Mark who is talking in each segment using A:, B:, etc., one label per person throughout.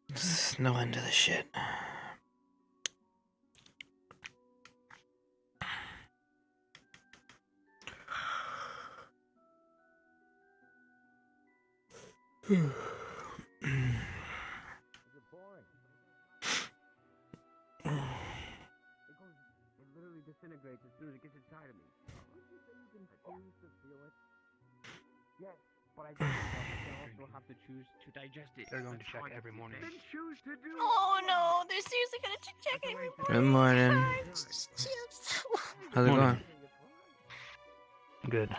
A: There's no end to the shit.
B: Disintegrates as soon as it gets inside of me. You can choose to feel it. Yes, but I don't also have to choose to digest it.
C: They're going to check every morning.
B: Then choose to do
D: Oh no, they're seriously gonna check every
A: Good morning. How's it going?
C: Good.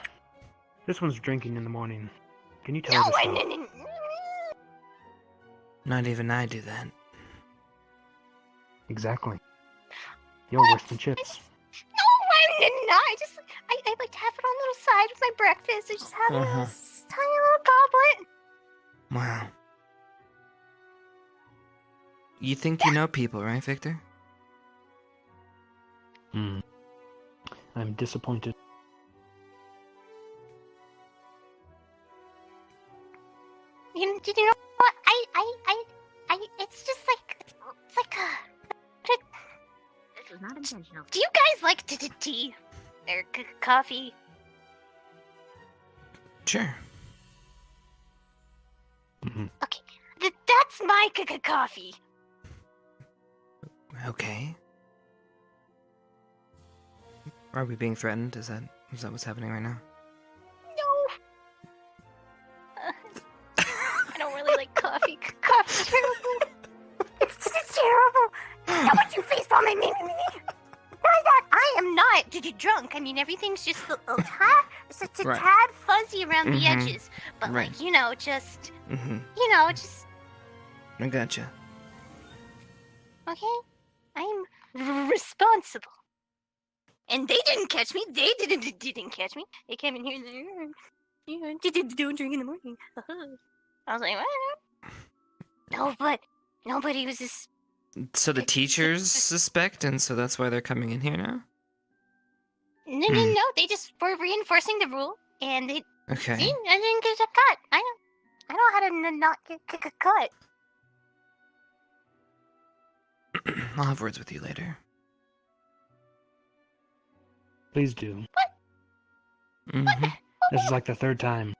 C: This one's drinking in the morning. Can you tell her to stop?
A: Not even I do that.
C: Exactly. You're worse than Chipz.
D: No, I'm not. I like to have it on the little side with my breakfast. I just have it in this tiny little goblet.
A: Wow. You think you know people, right, Victor?
C: I'm disappointed.
D: You know what? It's just like, it's like
E: This was not intentional.
D: do you guys like tea? Or coffee?
A: Sure.
D: Okay, that's my coffee.
A: Okay. Are we being threatened? Is that what's happening right now?
D: No. I don't really like coffee. Coffee's terrible. It's terrible. Look what you face on my mini. I am not drunk. I mean, everything's just a tad, it's a tad fuzzy around the edges. But like, just, just.
A: I gotcha.
D: Okay, I'm responsible. And they didn't catch me. They didn't catch me. They came in here and don't drink in the morning. I was like, what? No, but nobody was just.
A: So the teachers suspect, and so that's why they're coming in here now?
D: No, they just were reinforcing the rule, and they.
A: Okay.
D: See, I didn't get a cut. I know how to not get a cut.
A: I'll have words with you later.
C: Please do.
A: Mm-hmm.
C: This is like the third time.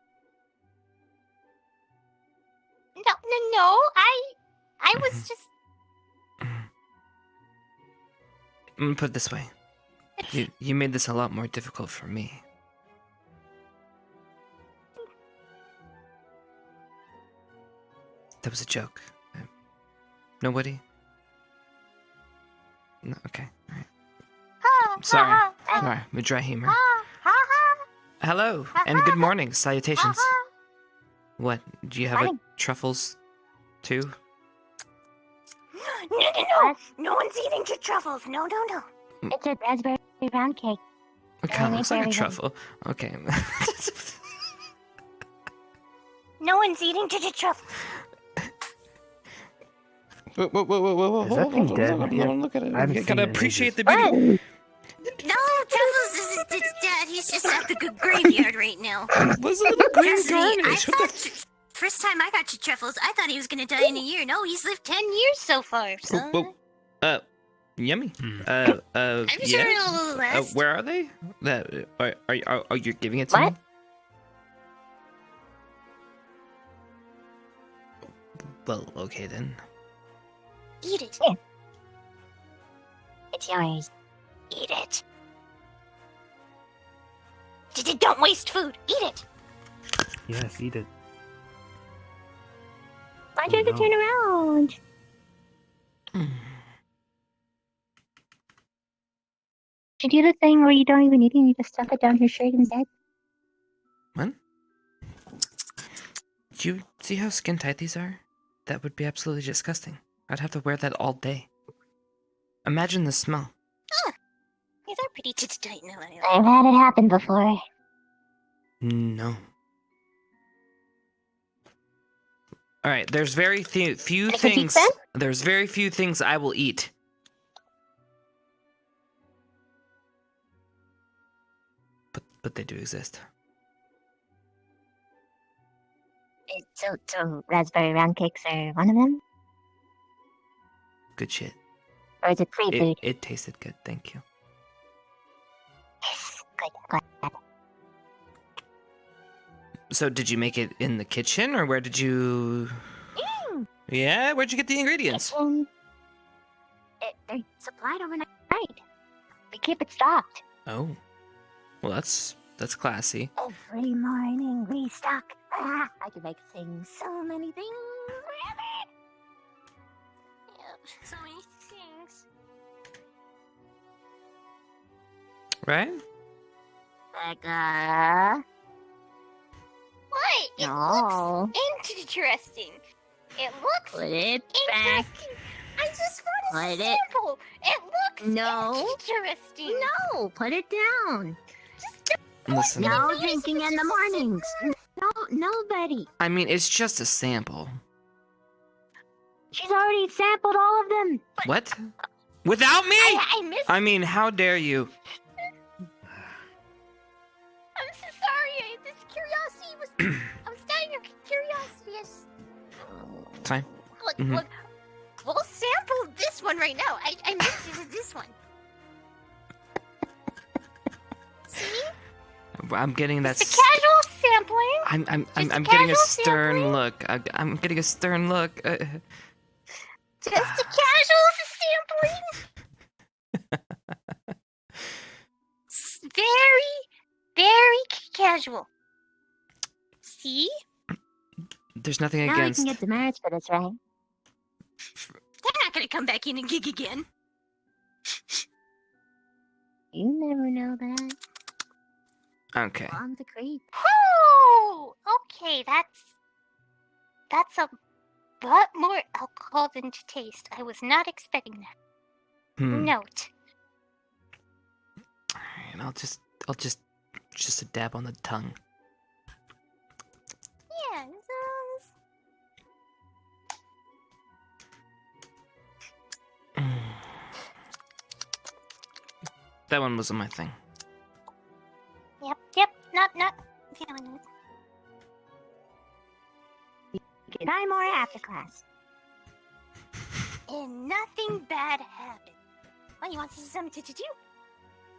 D: No. I was just.
A: I'm gonna put it this way. You made this a lot more difficult for me. That was a joke. Nobody? No, okay, alright. Sorry. My dry humor. Hello, and good morning. Salutations. What? Do you have truffles, too?
D: No. No one's eating your truffles. No.
E: It's a raspberry round cake.
A: It kind of looks like a truffle. Okay.
D: No one's eating your truffles.
A: Whoa.
C: Is that thing dead?
A: Look at it.
C: I haven't
A: You
C: seen
A: gotta
C: it in
A: appreciate the
C: ages.
A: beauty.
D: No, Truffles isn't dead. He's just at the graveyard right now.
A: What's a little green garnish?
D: First time I got your Truffles, I thought he was gonna die in a year. No, he's lived 10 years so far, son.
A: Yummy.
D: I'm sure
A: yeah.
D: it'll last.
A: Where are they? Are you giving it to me? Well, okay then.
D: Eat it.
E: Yeah. It's yours.
D: Eat it. Don't waste food. Eat it.
C: Yes, eat it.
E: Why do you have to turn around? You do the thing where you don't even eat it and you just stuff it down your shirt instead.
A: What? Do you see how skin tight these are? That would be absolutely disgusting. I'd have to wear that all day. Imagine the smell.
D: These are pretty tight now.
E: I've had it happen before.
A: No. Alright, there's very few things. There's very few things I will eat.
E: It So raspberry round cakes are one of them?
A: Good shit.
E: Or is it free food?
A: It tasted good, thank you.
E: Yes, good, glad.
A: So did you make it in the kitchen, or where did you... Yeah, where'd you get the ingredients?
E: Kitchen. They're supplied overnight. We keep it stocked.
A: Oh. Well, that's classy.
E: Every morning we stock. I can make things, so many things.
D: So many things.
A: Right?
E: Becca.
D: What? It
E: No.
D: looks interesting. It looks
E: Put it back.
D: interesting. I just want
E: Put
D: a
E: it-
D: sample. It looks
E: No.
D: interesting.
E: No, put it down.
A: Listen,
E: No drinking in the mornings. No, nobody.
A: I mean, it's just a sample.
E: She's already sampled all of them.
A: What? Without me?
D: I missed.
A: I mean, how dare you?
D: I'm so sorry. This curiosity was. I was dying of curiosity. I just,
A: It's fine.
D: look,
A: Mhm.
D: look. We'll sample this one right now. I missed this one. See?
A: I'm getting that.
D: It's a casual sampling.
A: I'm
D: Just a
A: getting a
D: casual
A: stern
D: sampling.
A: look. I'm getting a stern look.
D: Just a casual sampling. Very, very casual. See?
A: There's nothing
E: Now we
A: against.
E: can get the marriage for this, right?
D: They're not gonna come back in and gig again.
E: You never know that.
A: Okay.
E: On the creep.
D: Oh, okay, that's a lot more alcohol than to taste. I was not expecting that.
A: Hmm.
D: Note.
A: And I'll just a dab on the tongue.
D: Yeah,
A: That one wasn't my thing.
D: yep, not feeling it.
E: Try more after class.
D: And nothing bad happened. Well, you want something to do?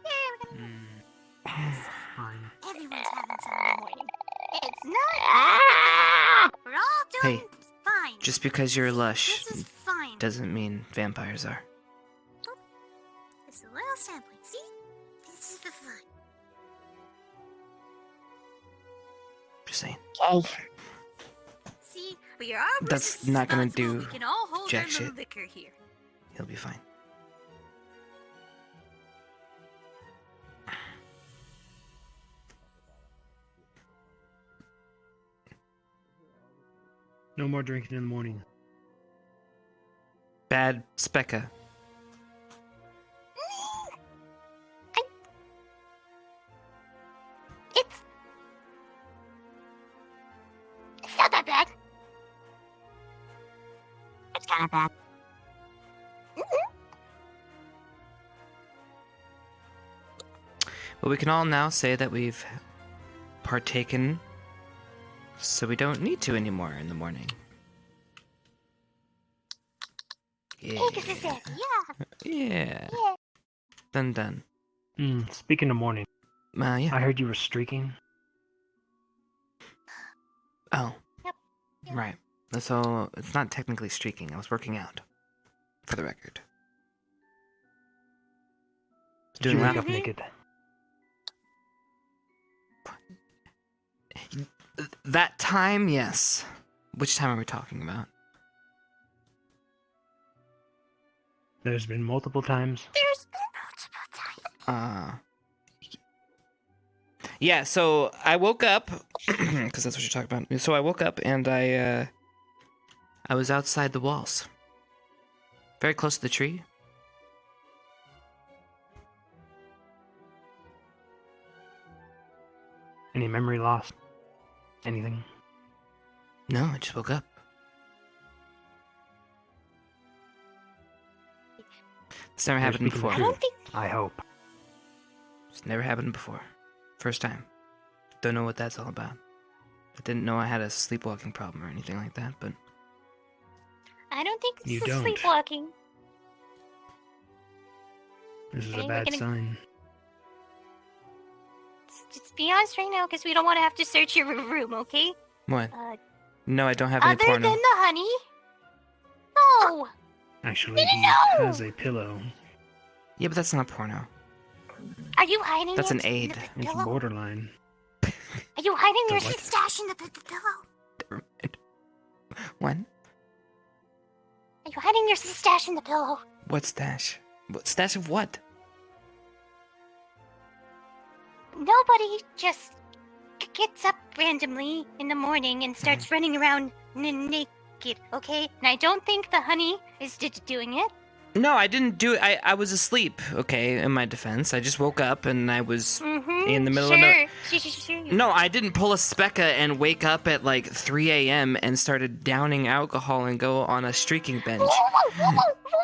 D: Yeah, we're gonna.
C: Fine.
D: Everyone's having some in the morning. It's not.
E: Ah!
D: We're all doing
A: Hey,
D: fine.
A: Just because you're lush
D: This is fine.
A: doesn't mean vampires are.
D: It's a little sampling. See? This is the fun.
A: Just saying.
E: Okay.
D: See, we are all
A: That's not gonna
D: responsible.
A: do
D: We can all hold
A: jack
D: our little
A: shit.
D: liquor here.
A: He'll be fine.
C: No more drinking in the morning.
A: Bad Specca.
D: It's not that bad.
E: It's kind of bad.
A: But we can all now say that we've partaken, so we don't need to anymore in the morning. Yeah.
D: Hey, this is it. Yeah.
A: Yeah.
D: Yeah.
A: Done.
C: Speaking of morning,
A: Yeah.
C: I heard you were streaking.
A: Oh.
D: Yep.
A: Right. So it's not technically streaking. I was working out, for the record.
C: Did
A: Doing
C: you wake
A: lap.
C: up naked?
A: That time, yes. Which time are we talking about?
C: There's been multiple times.
D: There's been multiple times.
A: Yeah, so I woke up, because that's what you're talking about. So I woke up and I was outside the walls. Very close to the tree.
C: Any memory loss? Anything?
A: No, I just woke up. It's never happened
C: speaking the
A: before.
D: I
C: truth.
D: don't think.
C: I hope.
A: It's never happened before. First time. Don't know what that's all about. I didn't know I had a sleepwalking problem or anything like that, but...
D: I don't think
C: You
D: this is
C: don't.
D: sleepwalking.
C: This is
D: Okay,
C: a
D: we're
C: bad
D: gonna-
C: sign.
D: Just be honest right now, because we don't want to have to search your room, okay?
A: What?
D: Uh,
A: No, I don't have any
D: other
A: porno.
D: than the honey? No!
C: Actually, he
D: No!
C: has a pillow.
A: Yeah, but that's not porno.
D: Are you hiding
A: That's
D: it
A: an
D: in
A: aid.
D: the
C: It's
D: pillow?
C: borderline.
D: Are you hiding
C: The
D: your
C: what?
D: stash in the pillow?
A: What?
D: Are you hiding your stash in the pillow?
A: What stash? What stash of what?
D: Nobody just gets up randomly in the morning and starts running around naked, okay? And I don't think the honey is doing it.
A: No, I didn't do it. I was asleep, okay, in my defense. I just woke up and I was in the middle of the...
D: Sure.
A: No, I didn't pull a Specca and wake up at like 3 a.m. and started downing alcohol and go on a streaking bench.
D: Whoa,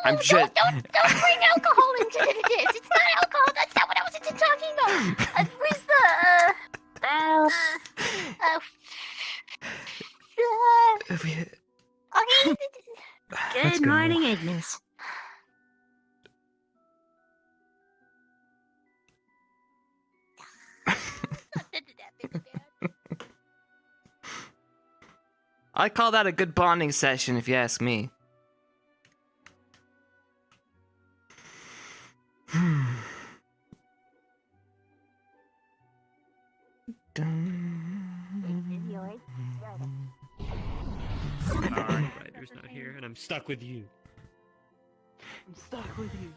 A: I'm just...
D: Don't bring alcohol into this. It's not alcohol. That's not what I was talking about. Where's the... okay.
E: Good morning, Agnes.
A: I call that a good bonding session, if you ask me.
C: Ryder's not here, and I'm stuck with you.
B: I'm stuck with you.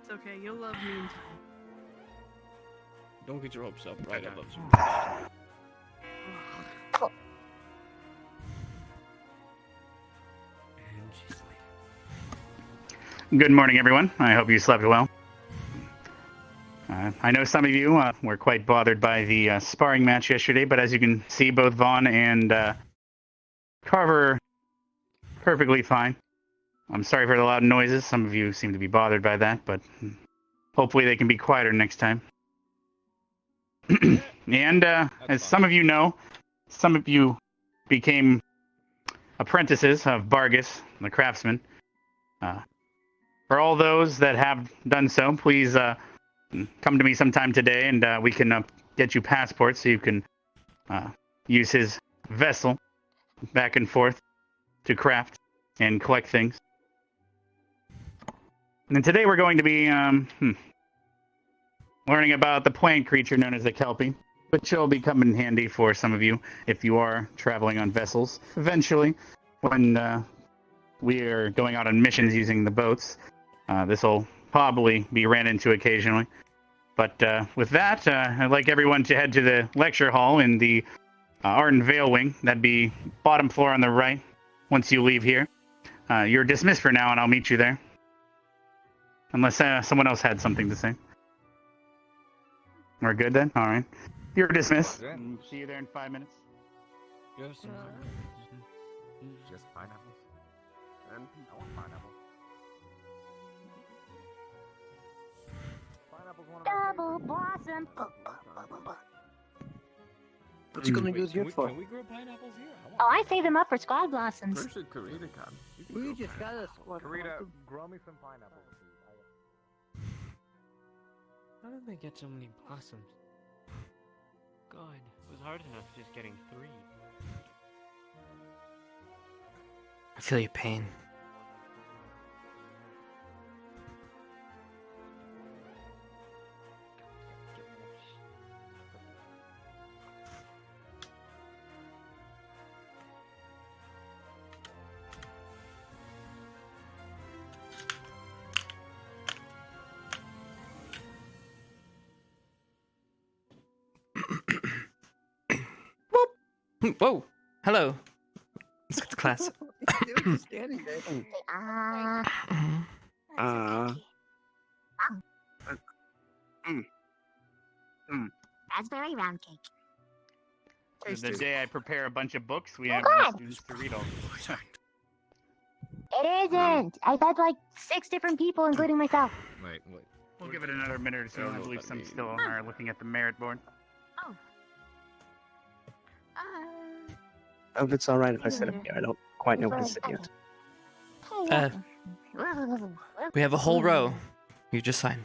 B: It's okay, you'll love me in time.
F: Don't get your hopes up, right? I love you.
C: And she's like,
G: Good morning, everyone. I hope you slept well. I know some of you were quite bothered by the sparring match yesterday, but as you can see, both Vaughn and Carver are perfectly fine. I'm sorry for the loud noises. Some of you seem to be bothered by that, but hopefully they can be quieter next time. And as some of you know, some of you became apprentices of Bargus, the craftsman. For all those that have done so, please come to me sometime today, and we can get you passports so you can use his vessel back and forth to craft and collect things. And then today we're going to be learning about the plant creature known as the Kelpie, which will be coming in handy for some of you if you are traveling on vessels. Eventually, when we are going out on missions using the boats, this will probably be ran into occasionally. But with that, I'd like everyone to head to the lecture hall in the Art and Veil wing. That'd be bottom floor on the right once you leave here. You're dismissed for now, and I'll meet you there. Unless someone else had something to say. We're good then? All right. You're dismissed.
F: Yeah.
G: See you there in 5 minutes.
F: Yes. Just pineapples. And I want pineapples. Pineapples one of my
E: Double blossom.
B: What you gonna
F: Wait,
B: use here for?
F: Can we grow pineapples here?
E: Oh, I save them up for squad blossoms.
F: Where's the Karita can?
B: We just got a squad.
F: grow me some pineapples.
C: how did they get so many blossoms? God, it was hard enough just getting 3.
A: I feel your pain. Whoa! Hello. Let's get to class.
B: They were just standing there.
E: Raspberry round cake.
G: The day I prepare a bunch of books, we
E: Oh,
G: have
E: God.
G: students to read all these.
E: It isn't. I've had like 6 different people, including myself.
H: Wait.
G: We'll give it another minute or so. I believe some still are looking at the merit board.
B: Oh, if it's alright if I sit up here. I don't quite know where to sit yet.
A: We have a whole row. You just sign.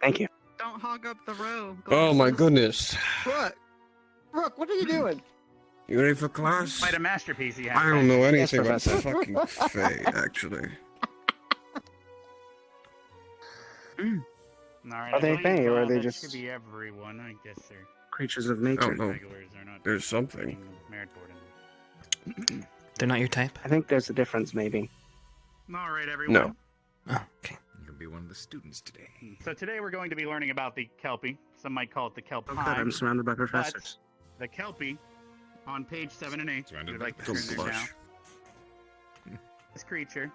B: Thank you.
I: Don't hog up the row.
F: Oh my goodness.
I: What? Rook, what are you doing?
F: You ready for class?
G: Quite a masterpiece he has.
F: I don't know anything about
B: Professor.
F: the fucking Fae, actually.
G: Alright,
B: Are they
G: I believe,
B: Fae, or are they
G: that
B: just-
G: should be everyone. I guess they're
B: Creatures of nature.
F: Oh, no.
G: regulars. They're not
F: There's something.
G: getting the merit board.
A: They're not your type?
B: I think there's a difference, maybe.
G: Alright, everyone.
F: No.
A: Oh, okay.
H: You can be one of the students today.
G: So today we're going to be learning about the Kelpie. Some might call it the Kelpie.
B: Oh god, I'm surrounded by
G: but
B: professors.
G: the Kelpie on page 7 and 8.
H: Surrounded
G: We'd
H: by
G: like to
F: Don't
G: turn there now.
F: blush.
G: This creature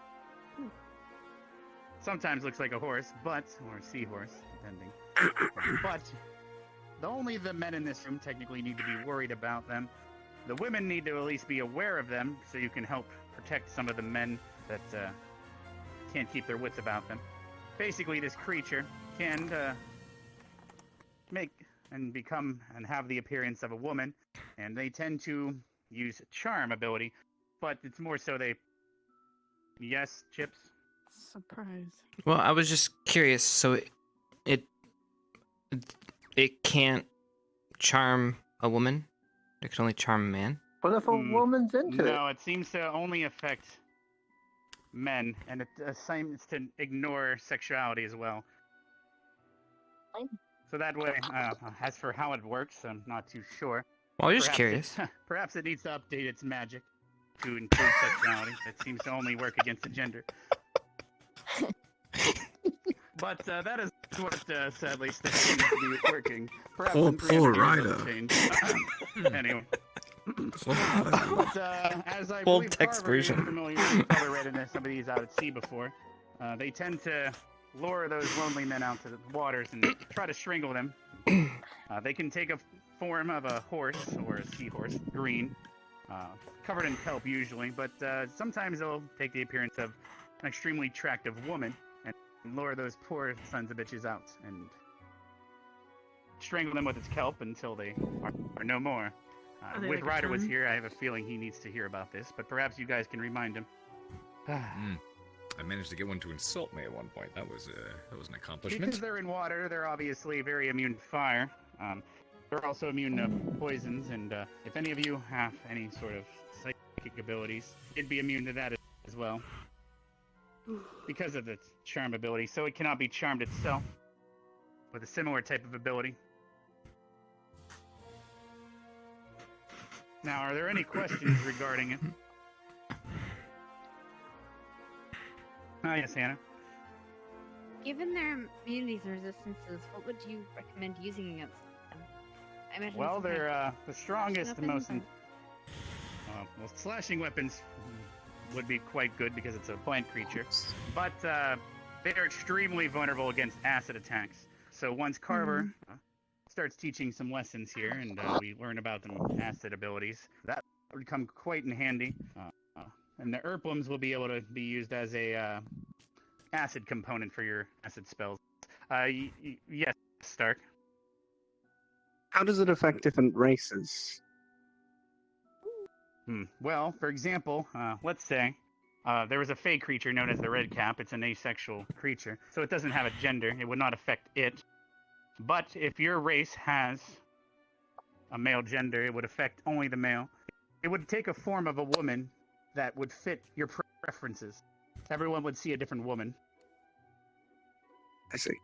G: sometimes looks like a horse, or a seahorse, depending. But only the men in this room technically need to be worried about them. The women need to at least be aware of them, so you can help protect some of the men that can't keep their wits about them. Basically, this creature can make and become and have the appearance of a woman, and they tend to use charm ability, but it's more so they... Yes, Chipz?
I: Surprise.
A: Well, I was just curious. So it can't charm a woman? It can only charm a man?
B: What if a woman's into it?
G: No, it seems to only affect men, and it seems to ignore sexuality as well. So that way, as for how it works, I'm not too sure.
A: Well, I was just
G: Perhaps
A: curious.
G: Perhaps it needs to update its magic to include sexuality. It seems to only work against the gender. But that is what sadly still seems to be working. Perhaps
F: Poor-
G: in 300
F: poor
G: years it'll
F: Ryder.
G: change. Anyway. But as I
A: Full
G: believe
A: text
G: Carver is
A: version.
G: familiar, you've probably read into some of these out at sea before. They tend to lure those lonely men out to the waters and try to strangle them. They can take a form of a horse or a seahorse, green, covered in kelp usually, but sometimes they'll take the appearance of an extremely attractive woman and lure those poor sons of bitches out and strangle them with its kelp until they are no more.
I: Are they
G: With
I: like a
G: Ryder was
I: shaman?
G: here, I have a feeling he needs to hear about this, but perhaps you guys can remind him.
H: I managed to get one to insult me at one point. That was an accomplishment.
G: Because they're in water, they're obviously very immune to fire. They're also immune to poisons, and if any of you have any sort of psychic abilities, it'd be immune to that as well. Because of its charm ability, so it cannot be charmed itself with a similar type of ability. Now, are there any questions regarding it? Yes, Hannah.
J: Given their immunities and resistances, what would you recommend using against them? I imagine
G: Well,
J: some kind
G: they're
J: of
G: the strongest and most...
J: weapons
G: well, slashing weapons would be quite good because it's a plant creature, but they are extremely vulnerable against acid attacks. So once Carver starts teaching some lessons here, and we learn about them acid abilities, that would come quite in handy. And the Erplums will be able to be used as a acid component for your acid spells. Yes, Stark.
B: How does it affect different races?
G: Well, for example, let's say there was a fey creature known as the Red Cap. It's an asexual creature, so it doesn't have a gender. It would not affect it. But if your race has a male gender, it would affect only the male. It would take a form of a woman that would fit your preferences. Everyone would see a different woman.
B: I see.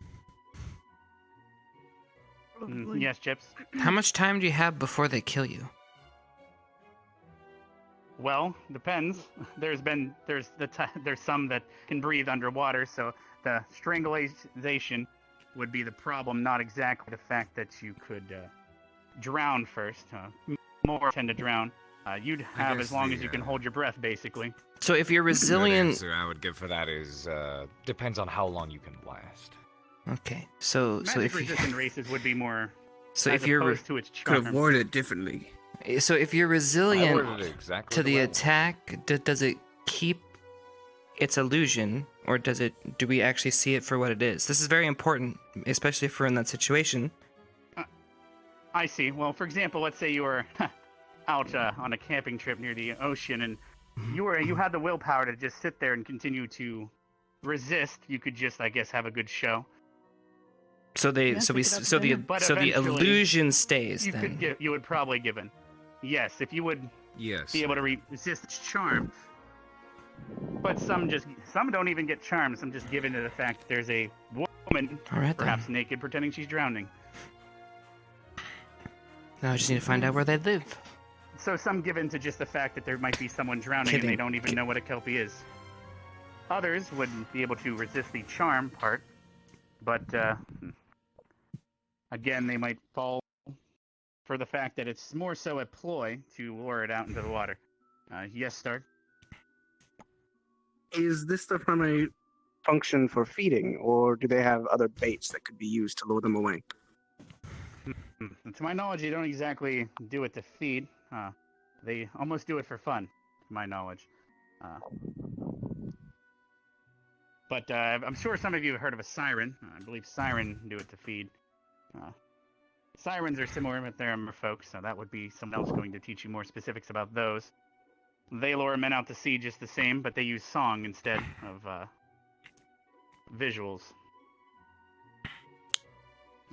G: Yes, Chipz.
A: How much time do you have before they kill you?
G: Well, depends. There's some that can breathe underwater, so the strangulation would be the problem, not exactly the fact that you could drown first. More tend to drown. You'd have
H: guess
G: as long
H: the,
G: as you can hold your breath, basically.
A: So if you're
H: The
A: resilient...
H: answer I would give for that is depends on how long you can last.
A: Okay, so
G: Magic
A: if you...
G: resistant races would be more
A: So
G: as
A: if you're...
G: opposed to its
F: Could
G: charm.
F: it differently.
A: So if you're
H: I
A: resilient
H: worded it exactly
A: to the
H: way I
A: attack, does it keep its illusion, or do we actually see it for what it is? This is very important, especially if we're in that situation.
G: I see. Well, for example, let's say you were out on a camping trip near the ocean, and you had the willpower to just sit there and continue to resist. You could just, I guess, have a good show.
A: So the illusion stays.
G: You would probably give in. Yes, if you would be able to resist its charm. But some don't even get charmed. Some just give in to the fact that there's a woman, perhaps naked, pretending she's drowning.
A: Now I just need to find out where they live.
G: So some give in to just the fact that there might be someone drowning and they don't even know what a Kelpie is. Others would be able to resist the charm part, but again, they might fall for the fact that it's more so a ploy to lure it out into the water. Yes, Stark?
B: Is this the primary function for feeding, or do they have other baits that could be used to lure them away?
G: To my knowledge, they don't exactly do it to feed. They almost do it for fun, to my knowledge. But I'm sure some of you have heard of a siren. I believe siren do it to feed. Sirens are similar, but they're merfolk, so that would be someone else going to teach you more specifics about those. They lure men out to sea just the same, but they use song instead of visuals.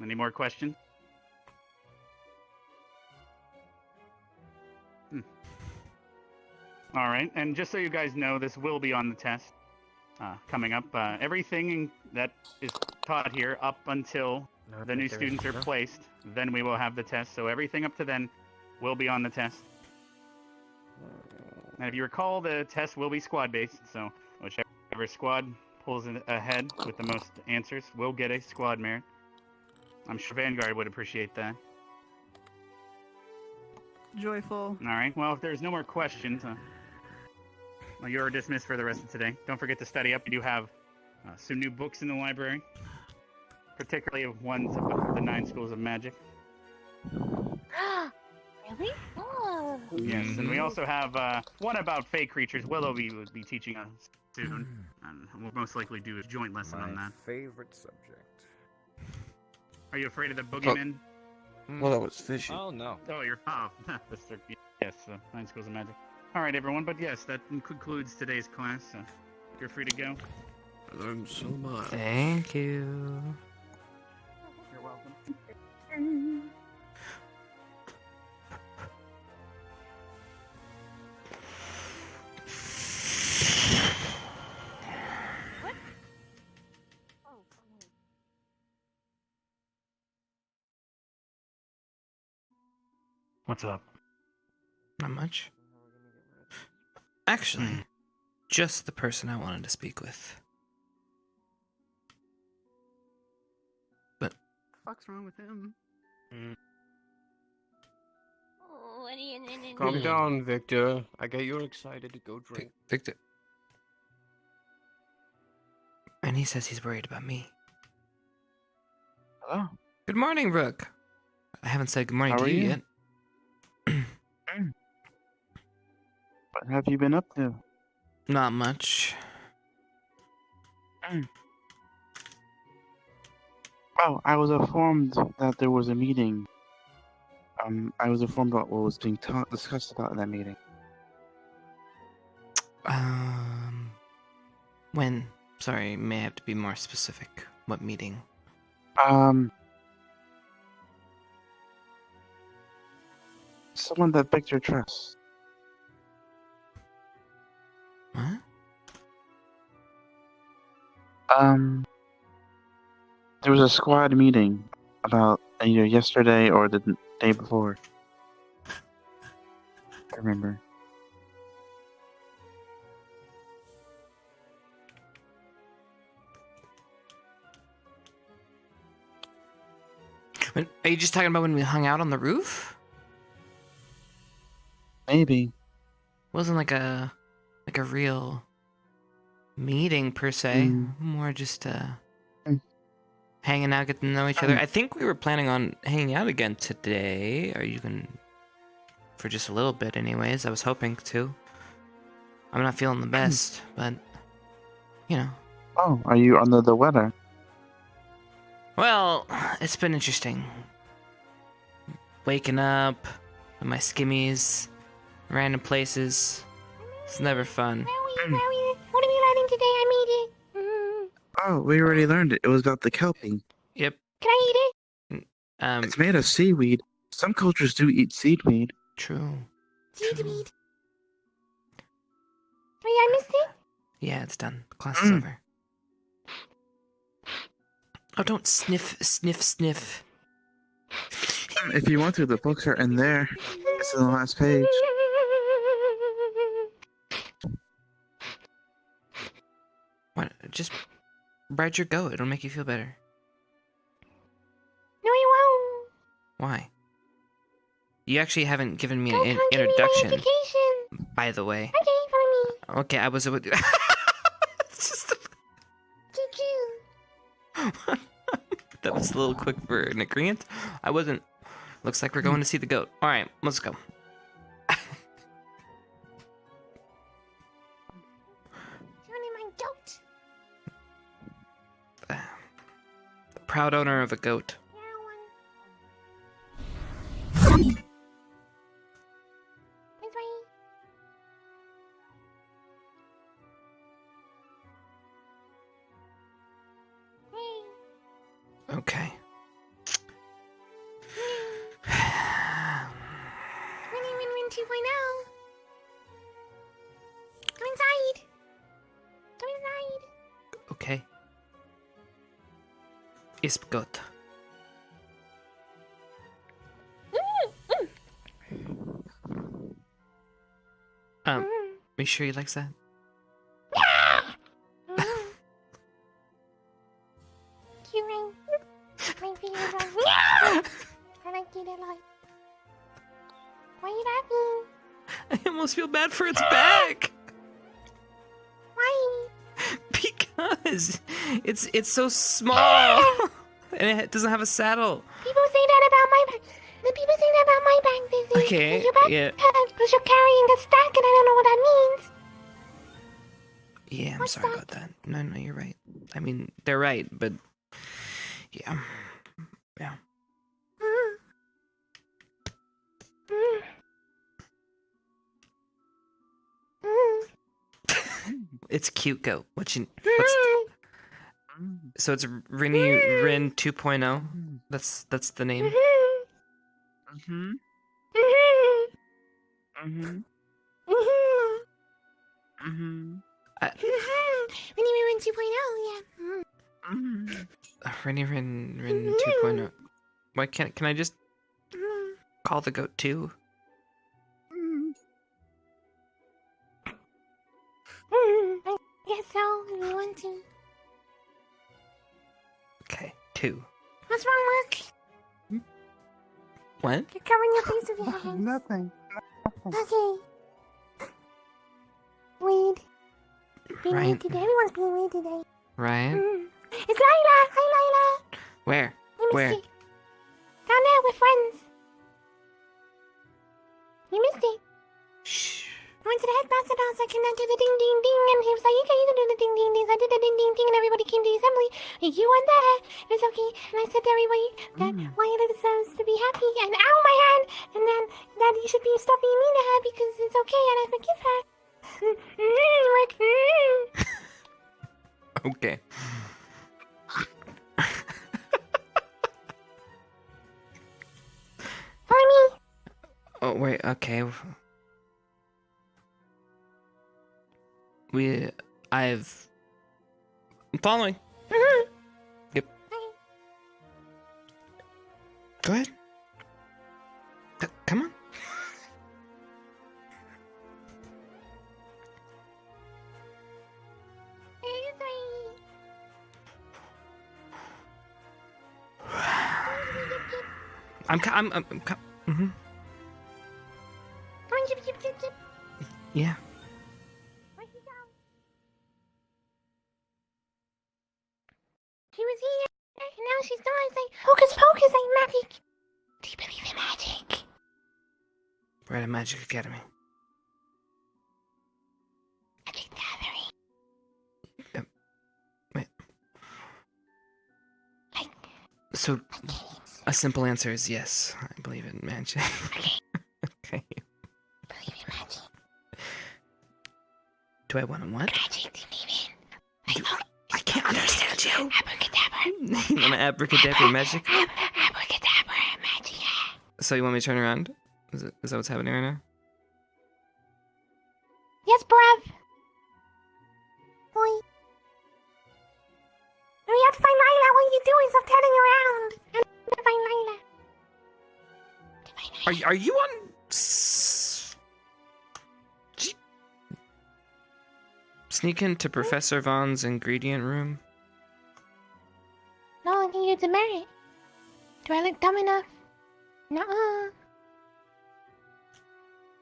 G: Any more questions? All right, and just so you guys know, this will be on the test coming up. Everything that is taught here up until the new students are placed, then we will have the test. So everything up to then will be on the test. And if you recall, the test will be squad-based, so whichever squad pulls ahead with the most answers will get a squad merit. I'm sure Vanguard would appreciate that.
I: Joyful.
G: All right, well, if there's no more questions, you're dismissed for the rest of today. Don't forget to study up. We do have some new books in the library, particularly ones about the 9 schools of magic.
D: Really? Oh.
G: Yes, and we also have one about fey creatures. Willow will be teaching us soon, and we'll most likely do a joint lesson on that.
F: Favorite subject.
G: Are you afraid of the boogeyman?
F: Well, that was fishy.
C: Oh no.
G: Oh, yes, 9 schools of magic. All right, everyone, but yes, that concludes today's class. You're free to go.
F: I learned so much.
A: Thank you.
G: You're welcome.
C: What's up?
A: Not much. Actually, just the person I wanted to speak with. But
I: What the fuck's wrong with him?
D: Oh, what do you
C: Calm down, Victor. I get you excited to go drink.
A: Victor. And he says he's worried about me.
B: Hello?
A: Good morning, Rook. I haven't said good morning
B: How
A: to
B: are
A: you
B: you?
A: yet.
B: What have you been up to?
A: Not much.
B: Oh, I was informed that there was a meeting. I was informed about what was being discussed about in that meeting.
A: When? Sorry, may have to be more specific. What meeting?
B: Someone that Victor trusts.
A: What?
B: There was a squad meeting about either yesterday or the day before. I remember.
A: Are you just talking about when we hung out on the roof?
B: Maybe.
A: Wasn't like a real meeting per se. More just hanging out, getting to know each other. I think we were planning on hanging out again today, or even for just a little bit anyways. I was hoping to. I'm not feeling the best, but you know.
K: Oh, are you under the weather?
A: Well, it's been interesting. Waking up with my skimmies, random places. It's never fun.
D: What are we learning today? I made it.
K: Oh, we already learned it. It was about the Kelpie.
A: Yep.
D: Can I eat it?
K: It's made of seaweed. Some cultures do eat seaweed.
A: True.
D: Seaweed. Wait, I missed it?
A: Yeah, it's done. The class is over. Oh, don't sniff, sniff, sniff.
K: If you want to, the books are in there. It's in the last page.
A: What? Just ride your goat. It'll make you feel better.
D: No, I won't.
A: Why? You actually haven't given me
D: Don't
A: an
D: come give me my
A: introduction,
D: education.
A: by the way.
D: Okay, follow me.
A: Okay, I was. It's just.
D: Choo-choo.
A: That was a little quick for an agreement. I wasn't. Looks like we're going to see the goat. All right, let's go.
D: Running my goat.
A: The proud owner of a goat.
D: It's right. Hey.
A: Okay.
D: Rin 2.0. Go inside. Go inside.
A: Okay. Ist goat. Are you sure he likes that?
D: Cute ring. My fingers are. I like it a lot. Why are you laughing?
A: I almost feel bad for its back.
D: Why?
A: Because it's so small and it doesn't have a saddle.
D: People say that about my back. The people say that about my back. They say,
A: Okay,
D: your back
A: yeah.
D: because you're carrying a stack and I don't know what that means.
A: Yeah, I'm
D: What's
A: sorry
D: that?
A: about that. No, you're right. I mean, they're right, but yeah. Yeah. It's cute goat. So it's Rin 2.0. That's the name.
K: Mm-hmm. Mm-hmm. Mm-hmm.
D: Rin 2.0, yeah.
A: Rin 2.0. Why can I just call the goat 2?
D: I guess so, if you want to.
A: Okay, 2.
D: What's wrong, Mark?
A: What?
D: You're covering your face with your hands.
K: Nothing.
D: Okay. Weed. Being
A: Ryan.
D: weed today. Everyone's being weed today.
A: Ryan?
D: It's Lila! Hi, Lila!
A: Where?
D: You
A: Where?
D: missed it. Down there with friends. You missed it.
A: Shh.
D: I went to the headmaster's house. I connected the ding ding ding, and he was like, "Okay, you can do the ding ding dings." I did the ding ding ding, and everybody came to the assembly. And you weren't there. It was okay. And I said to everybody that Lila deserves to be happy, and ow, my hand! And then that you should be stop being mean to her because it's okay, and I forgive her.
A: Okay.
D: Follow me.
A: Oh, wait, okay. I'm following. Yep. Go ahead. Come on. Mm-hmm. Yeah.
D: She was here, and now she's gone. It's like, hocus pocus, like magic. Do you believe in magic?
A: We're at a magic academy. So, a simple answer is yes. I believe in magic. Okay.
E: Believe in magic.
A: Do I want to what?
E: Magic, do you believe in?
A: I can't understand you.
E: Abracadabra.
A: You want to abracadabra magic?
E: Abracadabra magic.
A: So you want me to turn around? Is that what's happening right now?
D: Yes, bruv. Boy. We have to find Lila. What are you doing? Stop turning around. I have to find Lila.
A: Are you on? Sneak into Professor Vaughn's ingredient room.
D: No, I think it's a merit. Do I look dumb enough? Nuh-uh.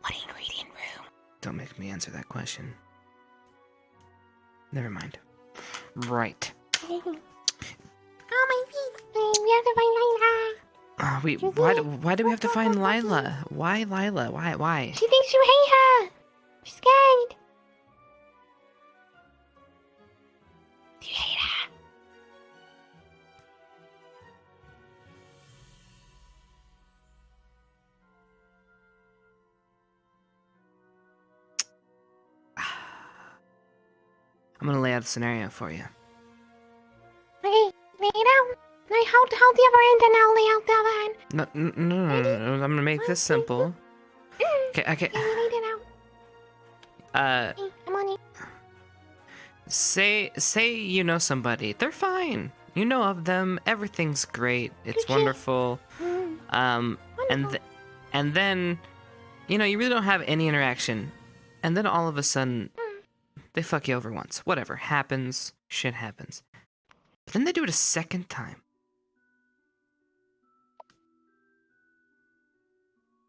E: What ingredient room?
A: Don't make me answer that question. Never mind. Right.
D: Oh, my feet. We have to find Lila.
A: Why do we have to find Lila? Why Lila? Why?
D: She thinks you hate her. She's scared.
E: Do you hate her?
A: I'm gonna lay out a scenario for you.
D: Okay, lay it out. Hold the other end and I'll lay out the other end.
A: No. I'm gonna make this simple. Okay.
D: Okay, laid it out. Okay, I'm on it.
A: Say you know somebody. They're fine. You know of them. Everything's great. It's wonderful. And then, you really don't have any interaction. And then all of a sudden, they fuck you over once. Whatever happens, shit happens. But then they do it a second time.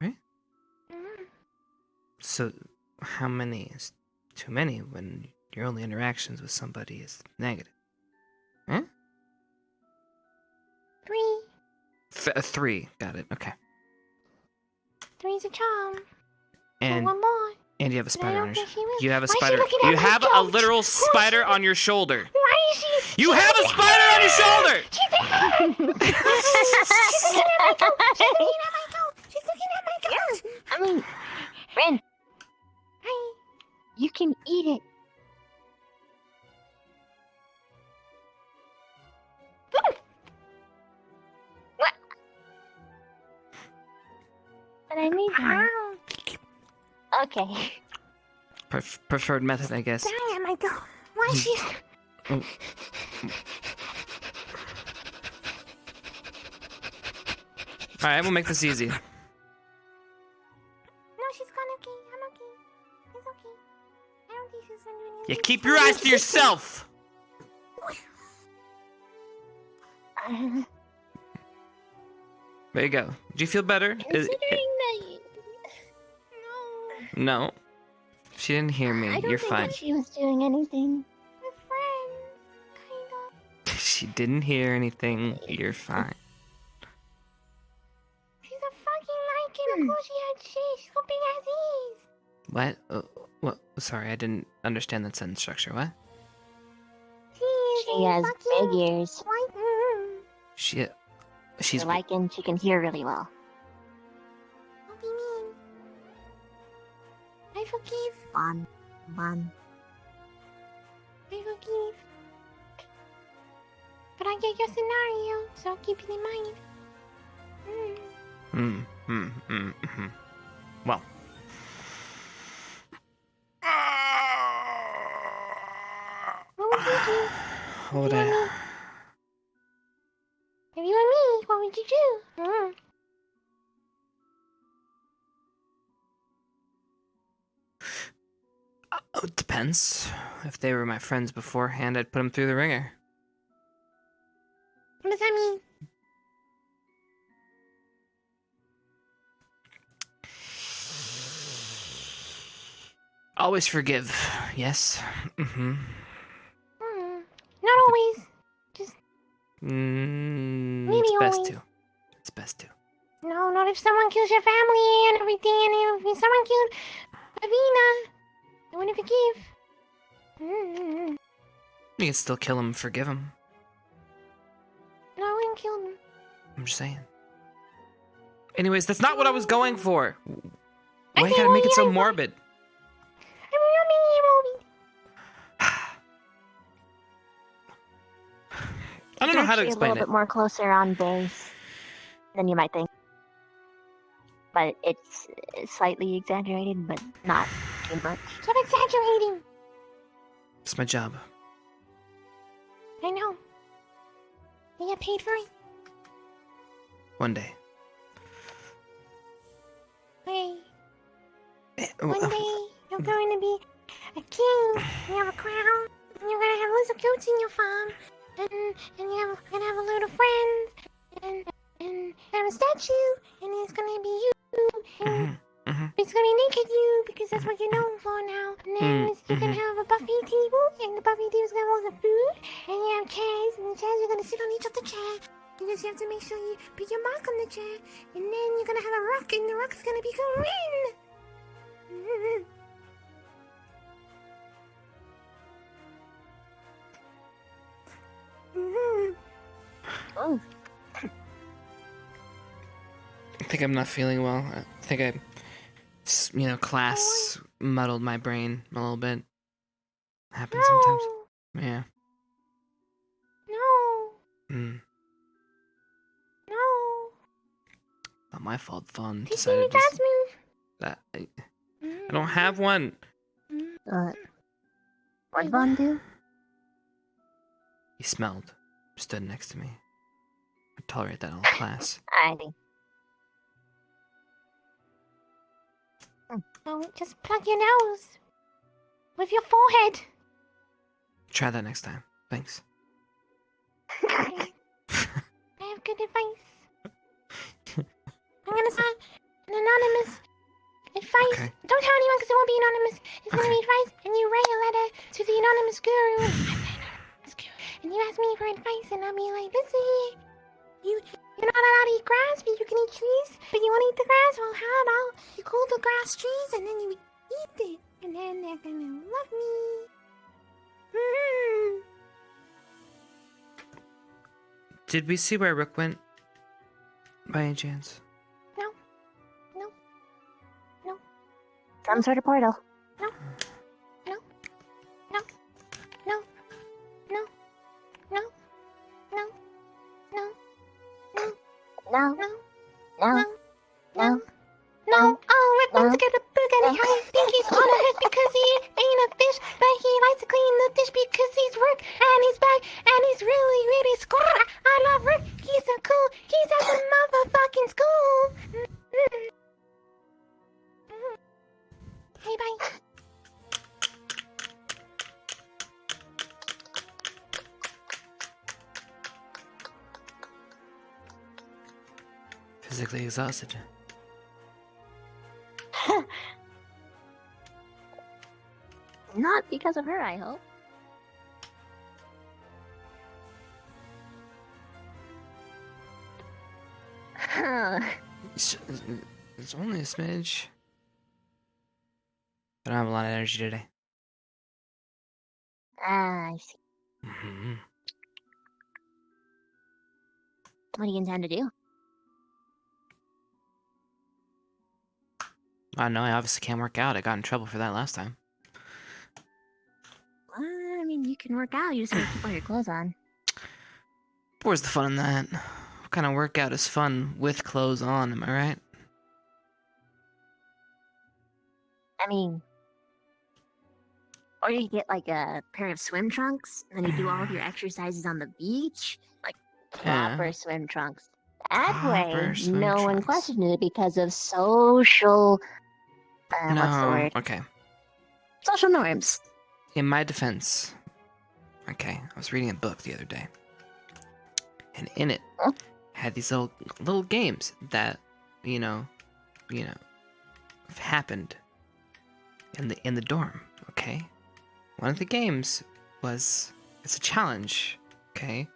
A: Right? So, how many is too many when your only interactions with somebody is negative? Huh?
D: 3.
A: 3. Got it. Okay.
D: 3's a charm.
A: And
D: one more.
A: And you have a spider on your
D: think she will.
A: You have a
D: Why is she
A: spider.
D: looking at
A: You
D: my
A: have a
D: goat?
A: literal spider on your shoulder.
D: Why is she?
A: You have a spider on your shoulder!
D: She's looking at my goat. She's looking at my goat.
E: I mean, Ren,
D: Hi.
E: you can eat it. What? But I need one. Okay.
A: Preferred method, I guess.
D: Damn, my goat. Why is she?
A: Oh. Alright, we'll make this easy.
D: No, she's gone. Okay, I'm okay. It's okay. I don't think she's gonna do anything.
A: You keep your eyes to yourself! There you go. Do you feel better?
E: Considering that
A: No. She didn't hear me.
E: I don't
A: You're
E: think
A: fine.
E: that she was doing anything.
D: We're friends, kind of.
A: She didn't hear anything. You're fine.
D: She's a fucking lichen. Of course she had shit. She's got big ass ears.
A: What? What? Sorry, I didn't understand that sentence structure. What?
E: She has big ears.
A: She's
E: The lichen, she can hear really well.
D: Don't be mean. I forgive.
E: Bon.
D: I forgive. But I get your scenario, so I'll keep it in mind.
A: Well.
D: What would you do?
A: What would I?
D: If you were me, what would you do?
A: It depends. If they were my friends beforehand, I'd put them through the ringer.
D: What does that mean?
A: Always forgive. Yes.
D: Not always. Just
A: It's best
D: always.
A: to. It's best to.
D: no, not if someone kills your family and everything, and if someone killed Avina, I wouldn't forgive.
A: You can still kill him, forgive him.
D: No, I wouldn't kill them.
A: I'm just saying. Anyways, that's not what I was going for. Why you gotta make it so morbid? I don't know how to
E: It's
A: explain
E: a little
A: it.
E: bit more closer on base than you might think. But it's slightly exaggerated, but not too much.
D: Stop exaggerating.
A: It's my job.
D: I know. You get paid for it?
A: One day.
D: Hey.
A: Eh,
D: One day you're going to be a king. You have a crown. And you're gonna have lots of goats in your farm. And you're gonna have a load of friends. And have a statue. And it's gonna be you. And it's gonna be naked you because that's what you're known for now. And then you're gonna have a buffet table. And the buffet table's gonna have all the food. And you have chairs. And the chairs are gonna sit on each of the chairs. You just have to make sure you put your mark on the chair. And then you're gonna have a rock. And the rock's gonna be green.
E: Oh.
A: I think I'm not feeling well. I think class muddled my brain a little bit. Happens sometimes. Yeah.
D: No.
A: Mm.
D: No.
A: Not my fault. Fun.
D: Did you see your dad's move?
A: That I don't have one.
E: What'd Vaughn do?
A: He smelled. Stood next to me. I tolerate that all class.
E: I think.
D: No, just plug your nose. With your forehead.
A: Try that next time. Thanks.
D: I have good advice. I'm gonna sign an anonymous advice.
A: Okay.
D: Don't tell anyone because it won't be anonymous. It's gonna be advice, and you write a letter to the anonymous guru. And you ask me for advice, and I'll be like, listen, you're not allowed to eat grass, but you can eat trees. But you want to eat the grass? Well, how about you cool the grass trees, and then you eat it, and then they're gonna love me.
A: Did we see where Rook went? By any chance?
D: No. No. No.
E: Some sort of portal.
D: No. No. No. No. No. No. No. No. No.
E: No.
D: No.
E: No. No.
D: No. Oh, Rick wants to get a book and I think he's on a hook because he ain't a fish, but he likes to clean the dish because he's Rick and he's back and he's really, really squat. I love Rick. He's so cool. He's at the motherfucking school. Hey, bye.
A: Physically exhausted.
E: Not because of her, I hope.
A: It's only a smidge. I don't have a lot of energy today.
E: I see.
A: Mm-hmm.
E: What do you intend to do?
A: I don't know. I obviously can't work out. I got in trouble for that last time.
E: I mean, you can work out. You just gotta keep all your clothes on.
A: Where's the fun in that? What kind of workout is fun with clothes on? Am I right?
E: I mean, or you get like a pair of swim trunks, and then you do all of your exercises on the beach, like proper swim trunks. That way, no one questioned it because of social. What's the word?
A: Okay.
E: Social norms.
A: In my defense, okay, I was reading a book the other day, and in it had these little games that, have happened in the dorm. Okay, one of the games was it's a challenge. Okay,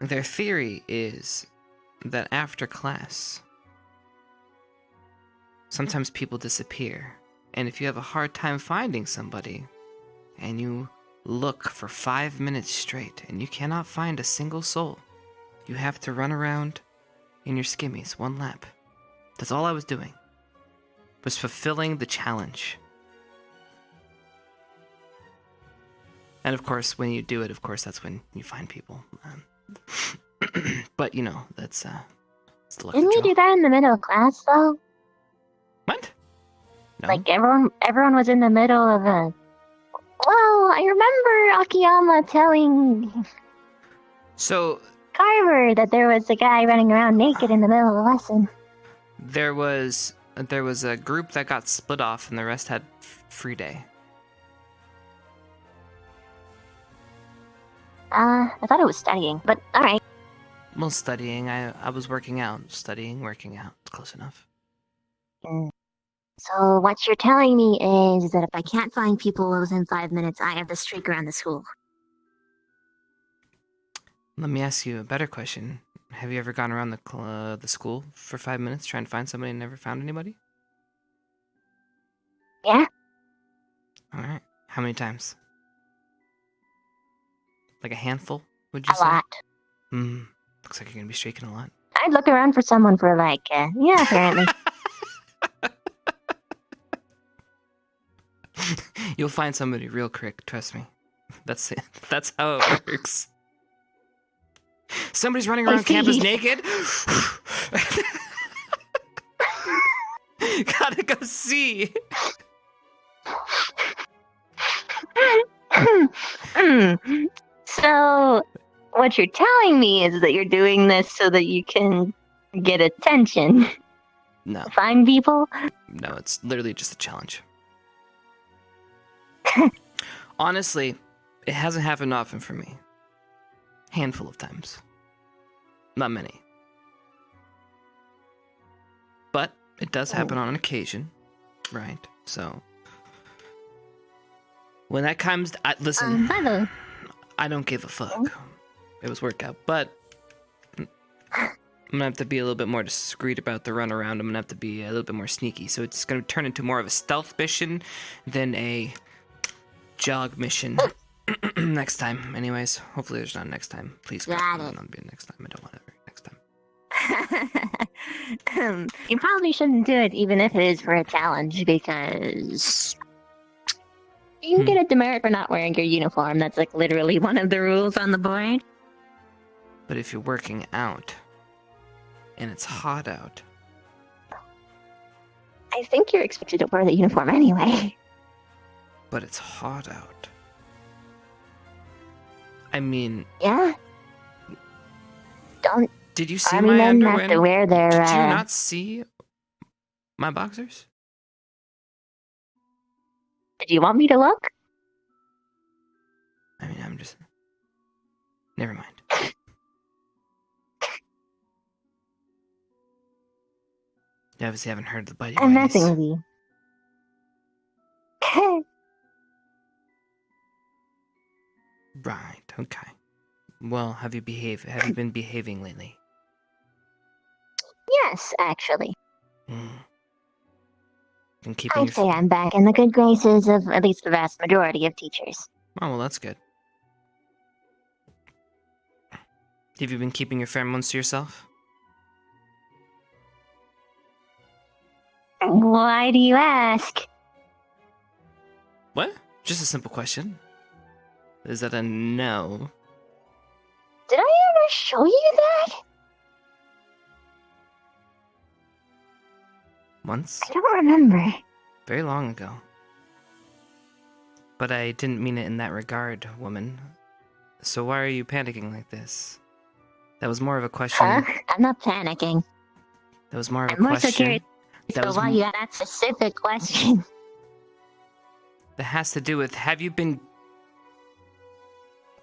A: their theory is that after class, sometimes people disappear. And if you have a hard time finding somebody, and you look for 5 minutes straight, and you cannot find a single soul, You have to run around in your skimmies 1 lap. That's all I was doing. Was fulfilling the challenge. And of course, when you do it, of course, that's when you find people. But, you know, that's it's the luck of
E: Didn't
A: the
E: we
A: draw.
E: do that in the middle of class, though?
A: What? No?
E: Like, everyone was in the middle of a... Well, I remember Akiyama telling
A: So,
E: Carver that there was a guy running around naked in the middle of the lesson.
A: there was a group that got split off and the rest had free day.
E: I thought it was studying, but alright.
A: Well, studying, I was working out. Studying, working out. It's close enough.
E: So what you're telling me is that if I can't find people within 5 minutes, I have the streak around the school.
A: Let me ask you a better question. Have you ever gone around the school for 5 minutes trying to find somebody and never found anybody?
E: Yeah?
A: Alright. How many times? Like a handful, would you
E: A
A: say?
E: lot.
A: Looks like you're gonna be streaking a lot.
E: I'd look around for someone for like, yeah, apparently.
A: You'll find somebody real quick, trust me. That's it. That's how it works. Somebody's running around campus naked. Gotta go see.
E: So, what you're telling me is that you're doing this so that you can get attention.
A: No.
E: Find people?
A: No, it's literally just a challenge. Honestly, it hasn't happened often for me. Handful of times. Not many. But it does happen on an occasion, right? So when that comes, listen, I don't give a fuck. It was workout, but I'm gonna have to be a little bit more discreet about the run around. I'm gonna have to be a little bit more sneaky. So it's gonna turn into more of a stealth mission than a jog mission. Next time. Anyways, hopefully there's not a next time. Please, God, not be a next time. I don't want it next time.
E: You probably shouldn't do it even if it is for a challenge, because you can get a demerit for not wearing your uniform. That's like literally one of the rules on the board.
A: But if you're working out and it's hot out,
E: I think you're expected to wear the uniform anyway.
A: But it's hot out. I mean,
E: yeah. Don't.
A: Did you see
E: Army
A: my
E: men
A: underwear?
E: have to wear their.
A: Did you not see my boxers?
E: Did you want me to look?
A: I mean, I'm just. Never mind. You obviously haven't heard the Buddy
E: I'm
A: Buddies.
E: messing with you.
A: Right. Okay. Well, have you been behaving lately?
E: Yes, actually.
A: Been keeping
E: I'd say I'm back in the good graces of at least the vast majority of teachers.
A: Oh, well, that's good. Have you been keeping your pheromones to yourself?
E: Why do you ask?
A: What? Just a simple question. Is that a no?
E: Did I ever show you that?
A: Once?
E: I don't remember.
A: Very long ago. But I didn't mean it in that regard, woman. So why are you panicking like this? That was more of a question.
E: Huh? I'm not panicking.
A: That was more of a
E: I'm more
A: question.
E: so curious
A: That
E: so
A: was
E: why you had that specific question.
A: That has to do with, have you been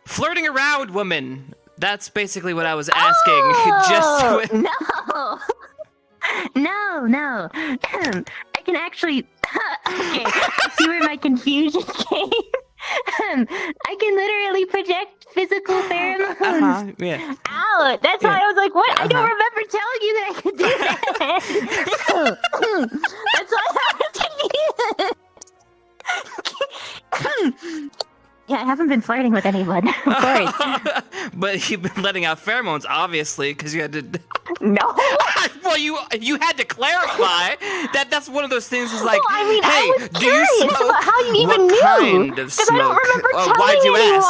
A: flirting around, woman? That's basically what I was asking.
E: Oh,
A: Just
E: no. I can actually. Okay, see where my confusion came. I can literally project physical pheromones
A: yeah.
E: out. That's why I was like, "What? I don't remember telling you that I could do that." That's why I was confused. Yeah, I haven't been flirting with anyone, of course.
A: But you've been letting out pheromones, obviously, because you had to.
E: No.
A: Well, you had to clarify that's one of those things. Is like,
E: Well, I mean,
A: hey,
E: I was
A: do you
E: curious
A: smoke?
E: about how you even
A: What
E: knew.
A: kind of
E: 'Cause
A: smoke?
E: I don't remember telling
A: Why'd you
E: anyone.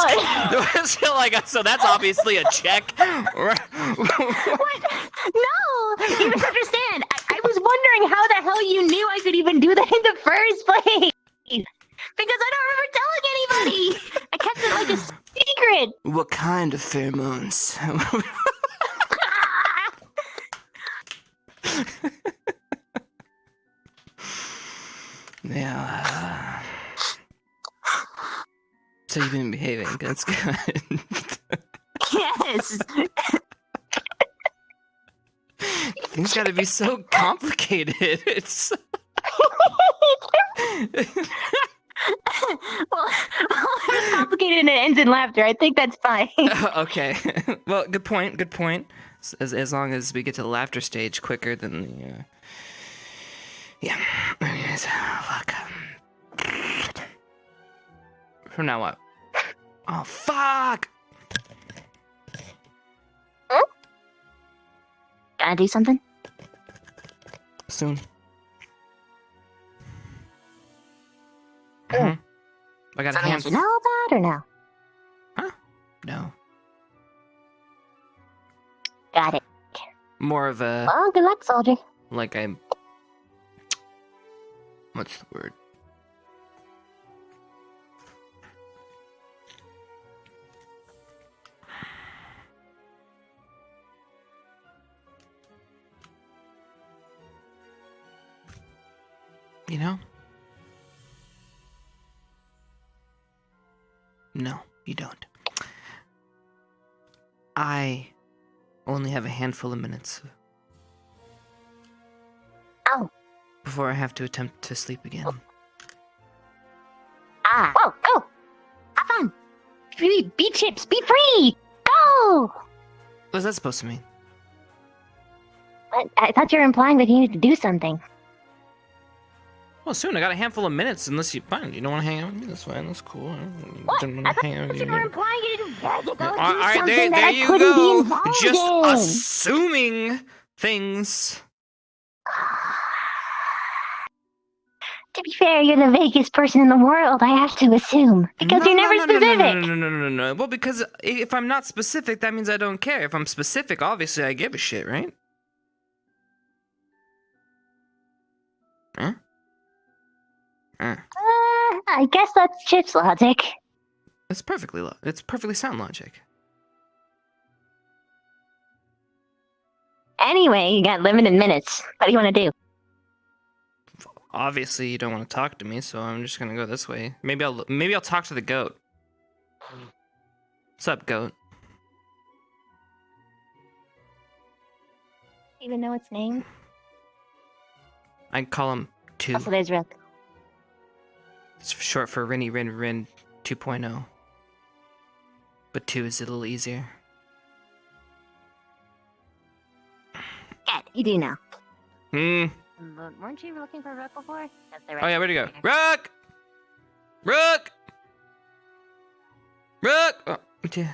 A: ask? So that's obviously a check.
E: What? No, you misunderstand. I was wondering how the hell you knew I could even do that in the first place. Because I don't remember telling anybody. I kept it like a secret.
A: What kind of pheromones? Yeah. So you've been behaving. That's good.
E: Yes.
A: Things gotta be so complicated. It's.
E: Well, it's complicated and it ends in laughter. I think that's fine.
A: Okay. Well, good point. Good point. As long as we get to the laughter stage quicker than the. Yeah. Anyways, fuck. From now what? Oh fuck!
E: Gotta do something?
A: Soon. I got a
E: Something
A: hand.
E: you know about or no?
A: Huh? No.
E: Got it.
A: More of a.
E: Well, good luck, soldier.
A: Like I'm. What's the word? You know? No, you don't. I only have a handful of minutes.
E: Oh.
A: Before I have to attempt to sleep again.
E: Whoa, go! Have fun! Be Chipz, be free! Go!
A: What's that supposed to mean?
E: What? I thought you were implying that you needed to do something.
A: Well, soon. I got a handful of minutes. Unless you fine, you don't want to hang out with me. That's fine. That's cool.
E: What?
A: Don't
E: I
A: wanna hang out with
E: thought you were implying you to go do
A: All right,
E: something that
A: there
E: I
A: you
E: couldn't
A: go.
E: be involved
A: Just
E: in.
A: assuming things.
E: To be fair, you're the vaguest person in the world, I have to assume. Because you're never specific.
A: No. Well, because if I'm not specific, that means I don't care. If I'm specific, obviously I give a shit, right? Huh?
E: I guess that's Chipz logic.
A: It's perfectly sound logic.
E: Anyway, you got limited minutes. What do you want to do?
A: Obviously, you don't want to talk to me, so I'm just gonna go this way. Maybe I'll talk to the goat. What's up, goat?
E: Even know its name?
A: I call him 2.
E: Also, there's Rook.
A: It's short for Rinny Rin Rin 2.0. But 2 is a little easier.
E: Cat, you do know.
J: But weren't you looking for Rook before?
E: That's the
A: Oh yeah, where'd he go?
E: answer.
A: Rook! Rook! Rook! Oh, yeah.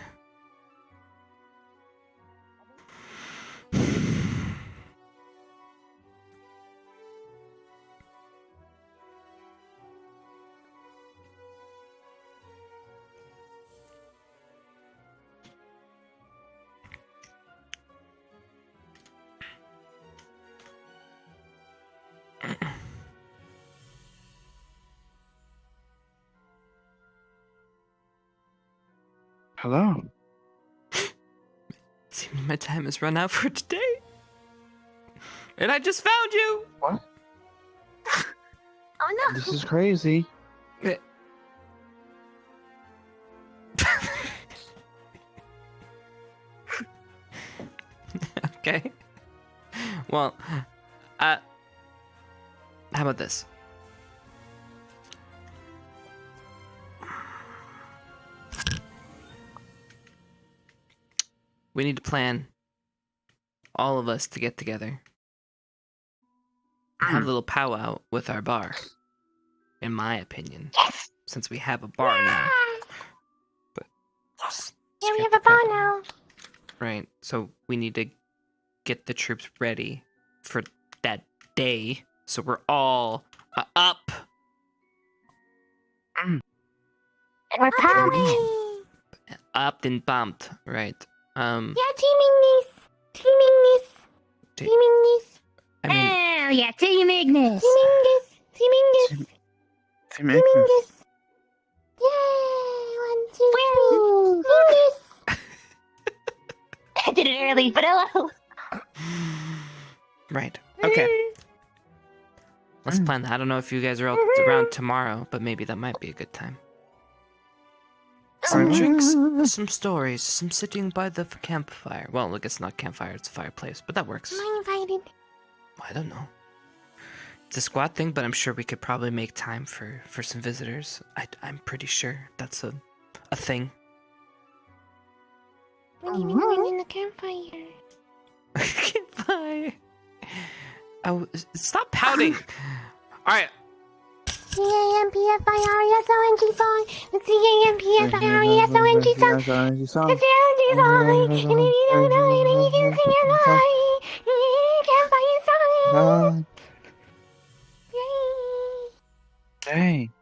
K: Hello.
A: Seems my time has run out for today. And I just found you!
K: What?
E: Oh no!
K: This is crazy.
A: Okay. Well, how about this? We need to plan all of us to get together and have a little powwow with our bar. In my opinion.
E: Yes!
A: Since we have a bar now.
D: Yeah, we have a bar now.
A: Right. So we need to get the troops ready for that day. So we're all up.
E: And we're pumped.
A: Up and bumped. Right.
D: Yeah, teaming this. Teaming this. Teaming this.
A: I mean,
E: Oh, yeah, teaming this.
D: Teaming this. Teaming this.
K: Team
D: Teaming
K: Ignis.
D: this. Yay! 1, 2, 3. Team this.
E: I did it early, but hello.
A: right. Okay. Let's plan that. I don't know if you guys are all around tomorrow, but maybe that might be a good time. Some drinks, some stories, some sitting by the campfire. Well, look, it's not campfire, it's a fireplace, but that works.
D: Am I invited?
A: I don't know. It's a squad thing, but I'm sure we could probably make time for some visitors. I'm pretty sure that's a thing.
D: What are you doing in the campfire?
A: Campfire. Oh, stop pouting. All right.
D: CAMPFIRESONG song. The CAMPFIRESONG song. The CAMPFIRESONG song. And if you don't know it, then you can sing it live. Campfire song.
K: Dang.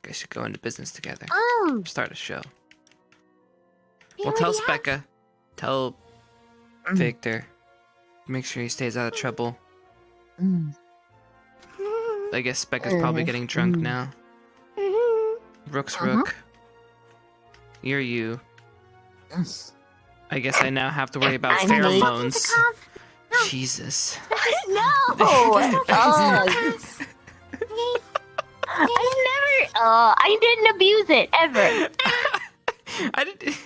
A: Guys should go into business together.
E: Oh.
A: Start a show. Well, tell Specca. Tell Victor. Make sure he stays out of trouble. I guess Specca's probably getting drunk now. Rook's Rook. You're you.
K: Yes.
A: I guess I now have to worry about
E: I'm
A: pheromones. Jesus.
E: No! Oh. I didn't abuse it, ever.
A: I didn't...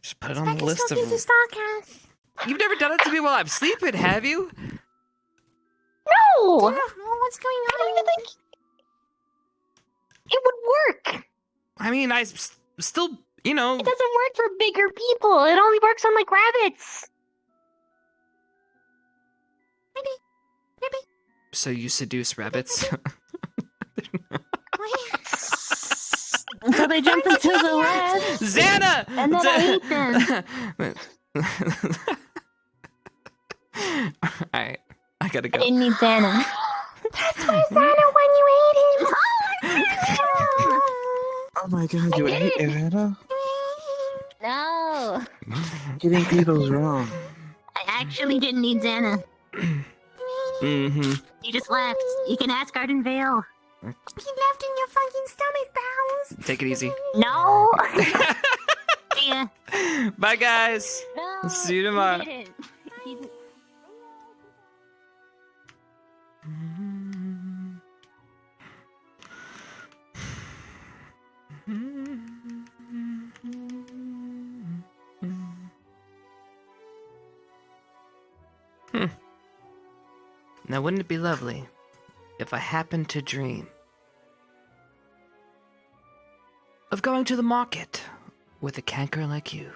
A: Just put it on the list of... You've never done it to me while I'm sleeping, have you?
E: No!
D: What's going on?
E: I don't even think it would work.
A: I mean, I still, you know...
E: It doesn't work for bigger people. It only works on, like, rabbits.
A: So you seduce rabbits?
E: Until they jump into the web.
A: Xana!
E: And then I eat them.
A: Alright, I gotta go.
E: I didn't need Xana.
D: That's why Xana when you ate him.
K: Oh my god, you ate Ivana?
E: No.
K: Getting people's wrong.
E: I actually didn't need Xana.
A: Mm-hmm.
E: You just left. You can ask Garden Vale.
D: He left in your fucking stomach bowels.
A: Take it easy.
E: No. See ya.
A: Bye, guys.
E: No.
A: See you tomorrow.
E: He didn't. He didn't.
A: Now, wouldn't it be lovely if I happened to dream of going to the market with a canker like you?